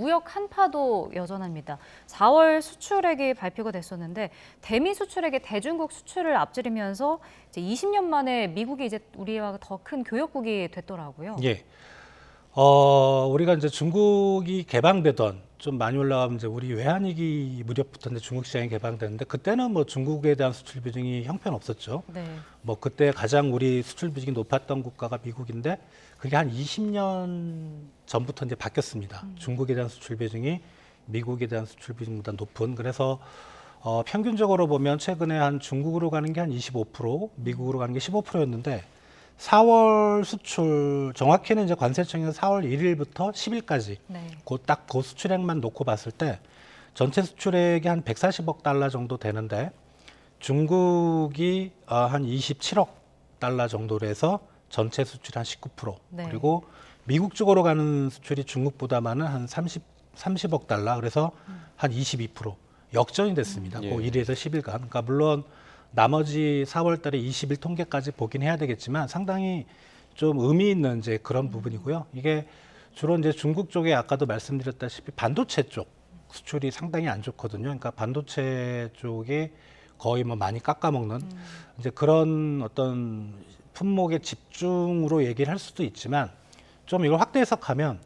무역 한파도 여전합니다. 4월 수출액이 발표가 됐었는데 대미 수출액의 대중국 수출을 앞지르면서 이제 20년 만에 미국이 이제 우리와 더 큰 교역국이 됐더라고요. 예. 우리가 이제 중국이 개방되던 좀 많이 올라가면 이제 우리 외환위기 무렵부터 이제 중국 시장이 개방되는데 그때는 뭐 중국에 대한 수출 비중이 형편없었죠. 네. 뭐 그때 가장 우리 수출 비중이 높았던 국가가 미국인데 그게 한 20년 전부터 이제 바뀌었습니다. 중국에 대한 수출 비중이 미국에 대한 수출 비중보다 높은 그래서 평균적으로 보면 최근에 한 중국으로 가는 게 한 25%, 미국으로 가는 게 15%였는데 4월 수출 정확히는 이제 관세청에서 4월 1일부터 10일까지 네. 그 수출액만 놓고 봤을 때 전체 수출액이 한 140억 달러 정도 되는데 중국이 한 27억 달러 정도로 해서 전체 수출이 한 19%. 네. 그리고 미국 쪽으로 가는 수출이 중국보다 많은 한 30억 달러. 그래서 한 22% 역전이 됐습니다. 예. 그 1일에서 10일간. 그러니까 물론 나머지 4월 달에 20일 통계까지 보긴 해야 되겠지만 상당히 좀 의미 있는 이제 그런 부분이고요. 이게 주로 이제 중국 쪽에 아까도 말씀드렸다시피 반도체 쪽 수출이 상당히 안 좋거든요. 그러니까 반도체 쪽에 거의 뭐 많이 깎아먹는 이제 그런 어떤 품목의 집중으로 얘기를 할 수도 있지만 좀 이걸 확대 해석하면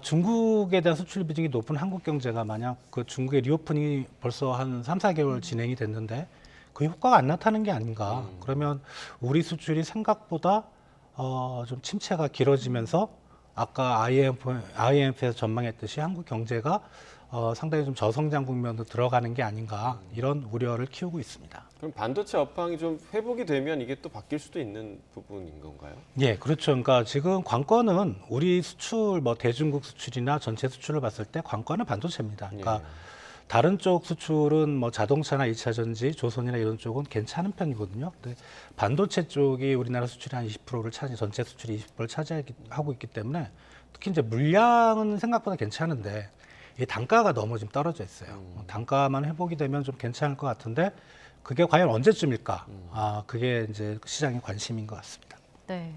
중국에 대한 수출 비중이 높은 한국 경제가 만약 그 중국의 리오프닝이 벌써 한 3, 4개월 진행이 됐는데 그 효과가 안 나타나는 게 아닌가. 그러면 우리 수출이 생각보다 좀 침체가 길어지면서 아까 IMF에서 전망했듯이 한국 경제가 상당히 좀 저성장 국면으로 들어가는 게 아닌가 이런 우려를 키우고 있습니다. 그럼 반도체 업황이 좀 회복이 되면 이게 또 바뀔 수도 있는 부분인 건가요? 예, 그렇죠. 그러니까 지금 관건은 우리 수출, 뭐 대중국 수출이나 전체 수출을 봤을 때 관건은 반도체입니다. 그러니까 다른 쪽 수출은 뭐 자동차나 2차 전지, 조선이나 이런 쪽은 괜찮은 편이거든요. 근데 반도체 쪽이 우리나라 수출이 한 20%를 전체 수출이 20%를 차지하고 있기 때문에 특히 이제 물량은 생각보다 괜찮은데 이 단가가 너무 좀 떨어져 있어요. 단가만 회복이 되면 좀 괜찮을 것 같은데 그게 과연 언제쯤일까? 그게 이제 시장의 관심인 것 같습니다. 네.